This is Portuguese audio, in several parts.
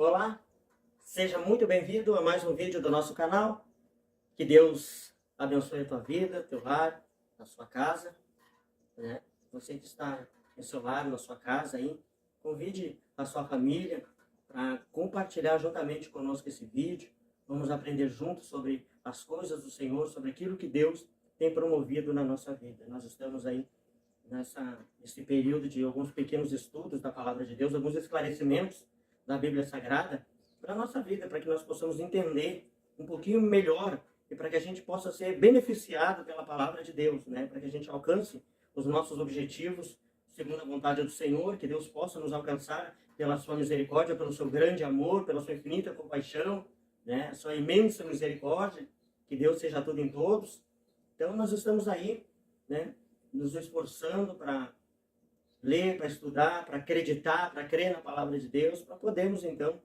Olá, seja muito bem-vindo a mais um vídeo do nosso canal. Que Deus abençoe a tua vida, teu lar, a sua casa, né? Você que está no seu lar, na sua casa aí, convide a sua família para compartilhar juntamente conosco esse vídeo. Vamos aprender juntos sobre as coisas do Senhor, sobre aquilo que Deus tem promovido na nossa vida. Nós estamos aí nesse período de alguns pequenos estudos da Palavra de Deus, alguns esclarecimentos da Bíblia Sagrada para a nossa vida, para que nós possamos entender um pouquinho melhor e para que a gente possa ser beneficiado pela Palavra de Deus, né? Para que a gente alcance os nossos objetivos segundo a vontade do Senhor, que Deus possa nos alcançar pela sua misericórdia, pelo seu grande amor, pela sua infinita compaixão, né? A sua imensa misericórdia, que Deus seja tudo em todos. Então nós estamos aí, né? Nos esforçando para ler, para estudar, para acreditar, para crer na palavra de Deus, para podermos então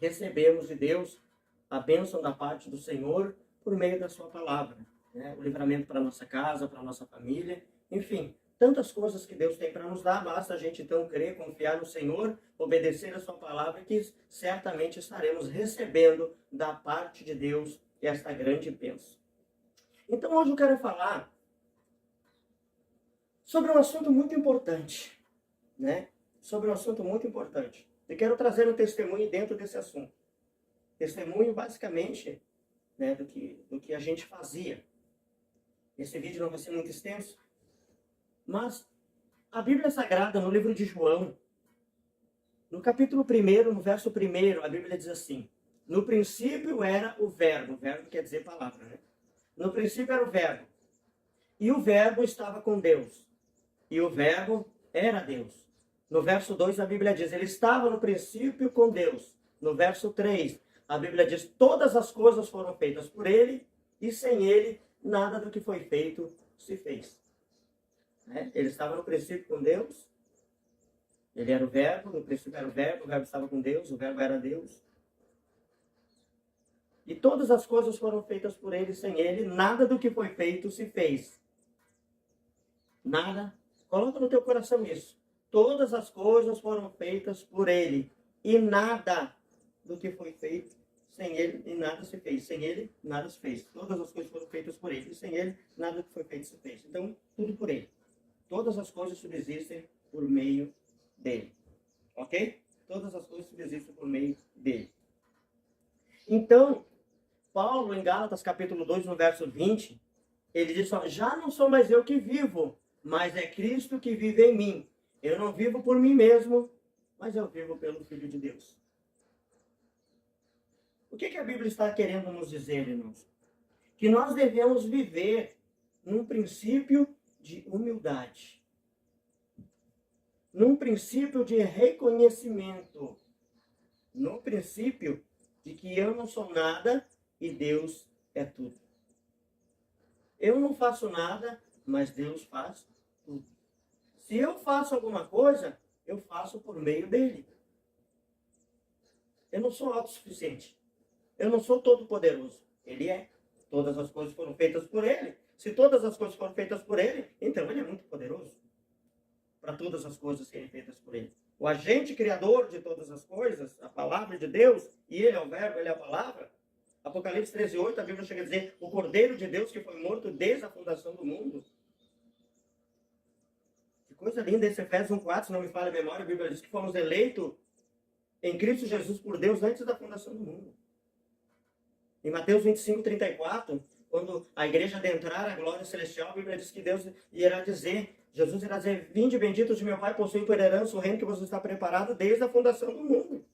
recebermos de Deus a bênção da parte do Senhor por meio da sua palavra, né? O livramento para a nossa casa, para a nossa família, enfim, tantas coisas que Deus tem para nos dar. Basta a gente então crer, confiar no Senhor, obedecer a sua palavra, que certamente estaremos recebendo da parte de Deus esta grande bênção. Então hoje eu quero falar sobre um assunto muito importante, né? Sobre um assunto muito importante. Eu quero trazer um testemunho dentro desse assunto. Testemunho, basicamente, né, do que a gente fazia. Esse vídeo não vai ser muito extenso, mas a Bíblia Sagrada, no livro de João, no capítulo 1, no verso 1, a Bíblia diz assim: no princípio era o verbo quer dizer palavra, né? No princípio era o verbo, e o verbo estava com Deus. E o verbo era Deus. No verso 2 a Bíblia diz, ele estava no princípio com Deus. No verso 3 a Bíblia diz, todas as coisas foram feitas por ele, e sem ele nada do que foi feito se fez. Ele estava no princípio com Deus, ele era o verbo, no princípio era o verbo estava com Deus, o verbo era Deus. E todas as coisas foram feitas por ele, sem ele nada do que foi feito se fez. Nada. Coloca no teu coração isso. Todas as coisas foram feitas por ele. E nada do que foi feito, sem ele, e nada se fez. Sem ele, nada se fez. Todas as coisas foram feitas por ele. E sem ele, nada do que foi feito se fez. Então, tudo por ele. Todas as coisas subsistem por meio dele. Ok? Todas as coisas subsistem por meio dele. Então, Paulo, em Gálatas capítulo 2, no verso 20, ele diz, ó, já não sou mais eu que vivo, mas é Cristo que vive em mim. Eu não vivo por mim mesmo, mas eu vivo pelo Filho de Deus. O que a Bíblia está querendo nos dizer, irmãos? Que nós devemos viver num princípio de humildade. Num princípio de reconhecimento. Num princípio de que eu não sou nada e Deus é tudo. Eu não faço nada, mas Deus faz tudo. Se eu faço alguma coisa, eu faço por meio dele. Eu não sou autossuficiente. Eu não sou todo-poderoso. Ele é. Todas as coisas foram feitas por ele. Se todas as coisas foram feitas por ele, então ele é muito poderoso para todas as coisas serem feitas por ele. O agente criador de todas as coisas, a palavra de Deus, e ele é o verbo, ele é a palavra. Apocalipse 13:8, a Bíblia chega a dizer, o Cordeiro de Deus que foi morto desde a fundação do mundo. Que coisa linda esse Efésios 1:4, se não me falha a memória, a Bíblia diz que fomos eleitos em Cristo Jesus por Deus antes da fundação do mundo. Em Mateus 25:34, quando a igreja adentrar a glória celestial, a Bíblia diz que Deus irá dizer, Jesus irá dizer, vinde benditos de meu Pai, possuem por herança o reino que vos está preparado desde a fundação do mundo.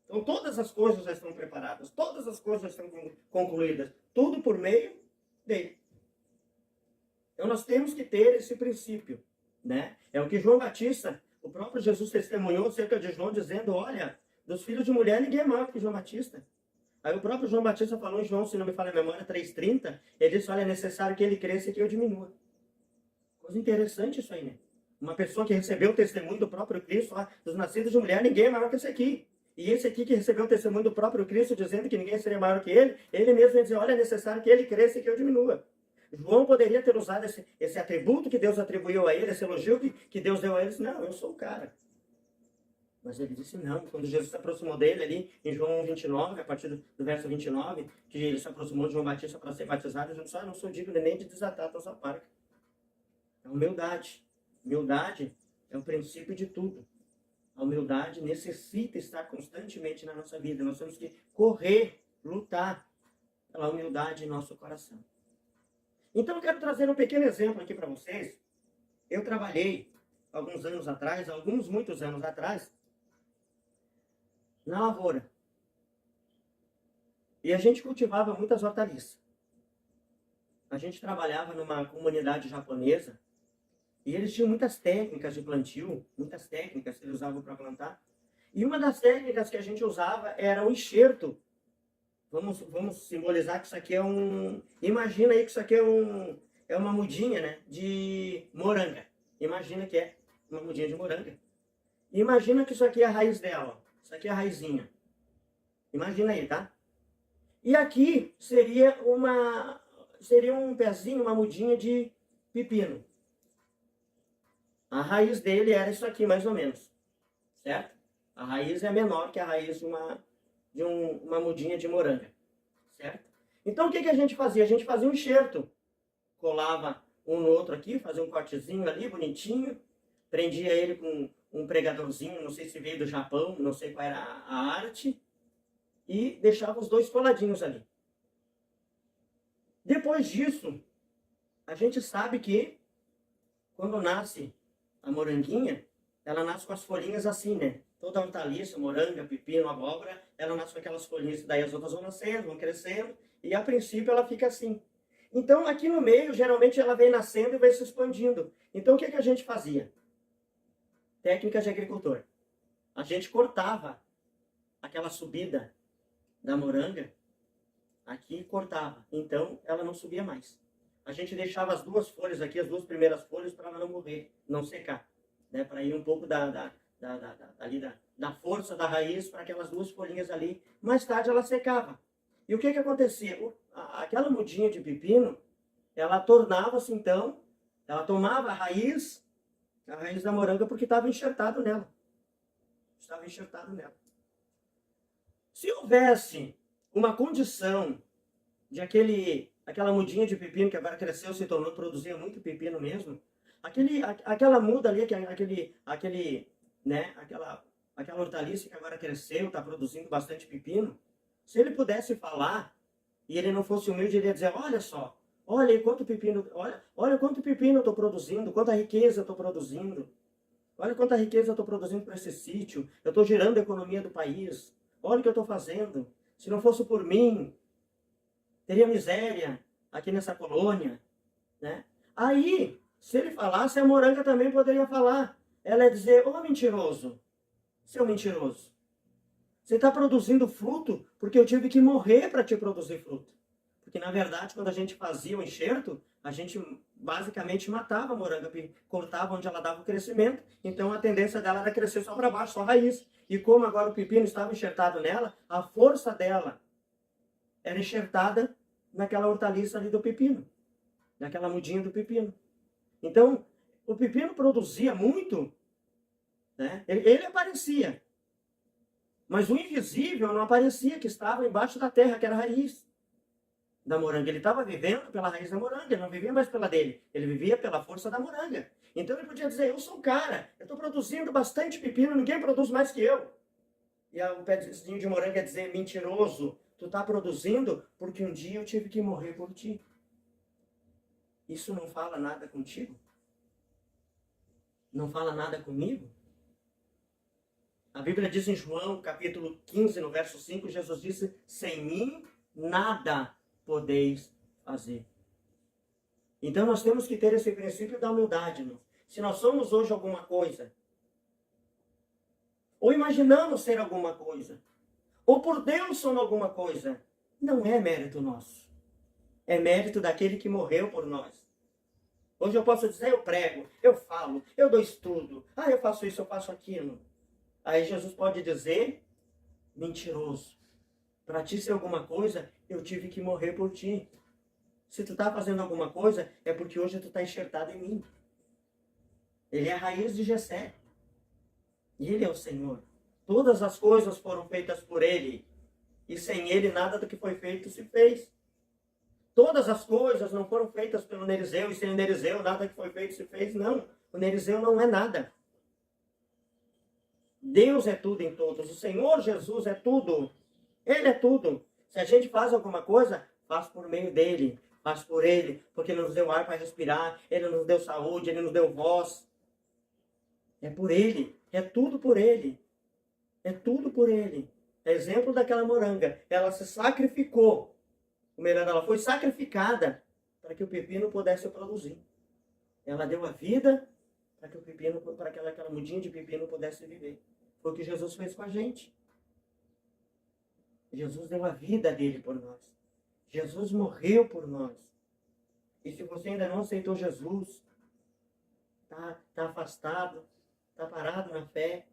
Então todas as coisas já estão preparadas, todas as coisas já estão concluídas, tudo por meio dele. Então nós temos que ter esse princípio, né? É o que João Batista, o próprio Jesus testemunhou acerca de João, dizendo, olha, dos filhos de mulher ninguém é maior que João Batista. Aí o próprio João Batista falou em João, se não me falha a memória, 3:30, ele disse, olha, é necessário que ele cresça e que eu diminua. Coisa interessante isso aí, né? Uma pessoa que recebeu o testemunho do próprio Cristo, lá, dos nascidos de mulher, ninguém é maior que esse aqui. E esse aqui que recebeu o testemunho do próprio Cristo, dizendo que ninguém seria maior que ele mesmo vai dizer, olha, é necessário que ele cresça e que eu diminua. João poderia ter usado esse atributo que Deus atribuiu a ele, esse elogio que Deus deu a ele. Não, eu sou o cara. Mas ele disse não. Quando Jesus se aproximou dele ali, em João 29, a partir do verso 29, que ele se aproximou de João Batista para ser batizado, ele disse, não sou digno nem de desatar a tua parca. A humildade. Humildade é o princípio de tudo. A humildade necessita estar constantemente na nossa vida. Nós temos que correr, lutar pela humildade em nosso coração. Então eu quero trazer um pequeno exemplo aqui para vocês. Eu trabalhei alguns anos atrás, muitos anos atrás, na lavoura. E a gente cultivava muitas hortaliças. A gente trabalhava numa comunidade japonesa e eles tinham muitas técnicas de plantio, muitas técnicas que eles usavam para plantar. E uma das técnicas que a gente usava era o enxerto. Vamos simbolizar que isso aqui é um... Imagina aí que isso aqui é uma mudinha, né, de moranga. Imagina que é uma mudinha de moranga. E imagina que isso aqui é a raiz dela. Isso aqui é a raizinha. Imagina aí, tá? E aqui seria um pezinho, uma mudinha de pepino. A raiz dele era isso aqui, mais ou menos. Certo? A raiz é menor que a raiz de uma mudinha de moranga. Certo? Então o que a gente fazia? A gente fazia um enxerto. Colava um no outro aqui, fazia um cortezinho ali, bonitinho. Prendia ele com um pregadorzinho, não sei se veio do Japão, não sei qual era a arte. E deixava os dois coladinhos ali. Depois disso, a gente sabe que quando nasce a moranguinha, ela nasce com as folhinhas assim, né? Toda hortaliça, moranga, pepino, abóbora, ela nasce com aquelas folhinhas, daí as outras vão nascendo, vão crescendo, e a princípio ela fica assim. Então aqui no meio, geralmente ela vem nascendo e vai se expandindo. Então o que a gente fazia? Técnicas de agricultor. A gente cortava aquela subida da moranga, aqui cortava, então ela não subia mais. A gente deixava as duas folhas aqui, as duas primeiras folhas, para ela não morrer, não secar, né? Para ir um pouco da força da raiz para aquelas duas folhinhas ali. Mais tarde ela secava. E o que acontecia? Aquela mudinha de pepino, ela tornava-se então, ela tomava a raiz da moranga, porque estava enxertado nela. Estava enxertado nela. Se houvesse uma condição de aquela mudinha de pepino que agora cresceu, se tornou, produzia muito pepino mesmo, aquela muda ali, aquela hortaliça que agora cresceu, está produzindo bastante pepino, se ele pudesse falar e ele não fosse humilde, ele ia dizer, olha só, olha quanto pepino, olha quanto pepino eu estou produzindo, quanta riqueza eu estou produzindo, olha quanta riqueza eu estou produzindo para esse sítio, eu estou gerando a economia do país. Olha o que eu estou fazendo. Se não fosse por mim, teria miséria aqui nessa colônia, né? Aí, se ele falasse, a moranga também poderia falar. Ela ia dizer, ô mentiroso, seu mentiroso, você está produzindo fruto porque eu tive que morrer para te produzir fruto. Porque, na verdade, quando a gente fazia o enxerto, a gente basicamente matava a moranga, cortava onde ela dava o crescimento, então a tendência dela era crescer só para baixo, só a raiz. E como agora o pepino estava enxertado nela, a força dela era enxertada naquela hortaliça ali do pepino, naquela mudinha do pepino. Então, o pepino produzia muito, né? Ele aparecia, mas o invisível não aparecia, que estava embaixo da terra, que era a raiz da moranga. Ele estava vivendo pela raiz da moranga, ele não vivia mais pela dele, ele vivia pela força da moranga. Então ele podia dizer, eu sou um cara, eu estou produzindo bastante pepino, ninguém produz mais que eu. E o pezinho de moranga ia dizer, mentiroso, tu está produzindo porque um dia eu tive que morrer por ti. Isso não fala nada contigo? Não fala nada comigo? A Bíblia diz em João, capítulo 15, no verso 5, Jesus disse, sem mim nada podeis fazer. Então nós temos que ter esse princípio da humildade. Não? Se nós somos hoje alguma coisa, ou imaginamos ser alguma coisa, ou por Deus somos alguma coisa, não é mérito nosso. É mérito daquele que morreu por nós. Hoje eu posso dizer, eu prego, eu falo, eu dou estudo, eu faço isso, eu faço aquilo. Aí Jesus pode dizer, mentiroso, para ti ser alguma coisa, eu tive que morrer por ti. Se tu está fazendo alguma coisa, é porque hoje tu está enxertado em mim. Ele é a raiz de Jessé. E ele é o Senhor. Todas as coisas foram feitas por Ele. E sem Ele nada do que foi feito se fez. Todas as coisas não foram feitas pelo Nerizeu. E sem o Nerizeu nada que foi feito se fez. Não. O Nerizeu não é nada. Deus é tudo em todos. O Senhor Jesus é tudo. Ele é tudo. Se a gente faz alguma coisa, faz por meio dele. Faz por Ele. Porque Ele nos deu ar para respirar. Ele nos deu saúde. Ele nos deu voz. É por Ele. É tudo por Ele. É tudo por Ele. É exemplo daquela moranga. Ela se sacrificou. O melhor, ela foi sacrificada para que o pepino pudesse produzir. Ela deu a vida para que o pepino, para que aquela mudinha de pepino pudesse viver. Foi o que Jesus fez com a gente. Jesus deu a vida dele por nós. Jesus morreu por nós. E se você ainda não aceitou Jesus, tá afastado, tá parado na fé,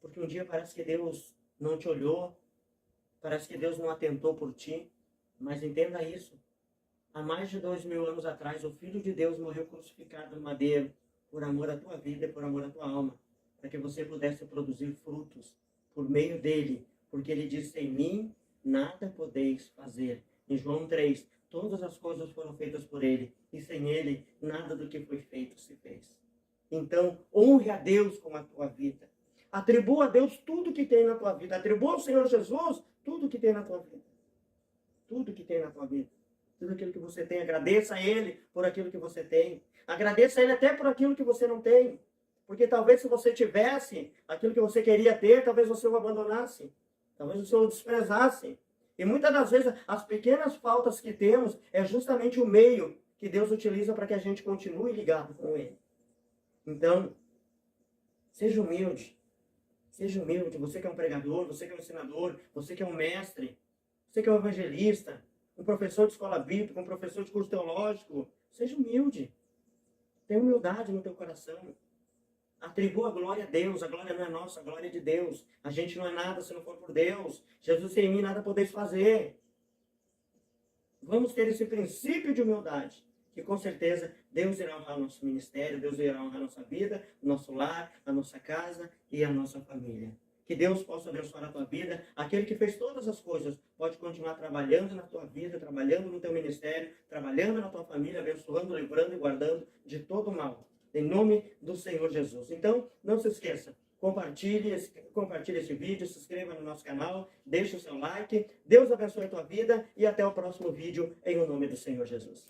porque um dia parece que Deus não te olhou, parece que Deus não atentou por ti, mas entenda isso. Há mais de 2000 anos atrás, o Filho de Deus morreu crucificado no madeiro por amor à tua vida e por amor à tua alma, para que você pudesse produzir frutos por meio dele, porque ele disse: em mim nada podeis fazer. Em João 3, todas as coisas foram feitas por ele, e sem ele nada do que foi feito se fez. Então, honre a Deus com a tua vida. Atribua a Deus tudo que tem na tua vida. Atribua ao Senhor Jesus tudo que tem na tua vida. Tudo que tem na tua vida. Tudo aquilo que você tem. Agradeça a Ele por aquilo que você tem. Agradeça a Ele até por aquilo que você não tem. Porque talvez se você tivesse aquilo que você queria ter, talvez você o abandonasse. Talvez você o desprezasse. E muitas das vezes as pequenas faltas que temos é justamente o meio que Deus utiliza para que a gente continue ligado com Ele. Então, seja humilde. Seja humilde, você que é um pregador, você que é um ensinador, você que é um mestre, você que é um evangelista, um professor de escola bíblica, um professor de curso teológico. Seja humilde. Tenha humildade no teu coração. Atribua a glória a Deus. A glória não é nossa, a glória é de Deus. A gente não é nada se não for por Deus. Jesus, sem mim nada podeis fazer. Vamos ter esse princípio de humildade, que com certeza Deus irá honrar o nosso ministério, Deus irá honrar a nossa vida, o nosso lar, a nossa casa e a nossa família. Que Deus possa abençoar a tua vida. Aquele que fez todas as coisas pode continuar trabalhando na tua vida, trabalhando no teu ministério, trabalhando na tua família, abençoando, livrando e guardando de todo mal. Em nome do Senhor Jesus. Então, não se esqueça. Compartilhe esse vídeo, se inscreva no nosso canal, deixe o seu like. Deus abençoe a tua vida e até o próximo vídeo em nome do Senhor Jesus.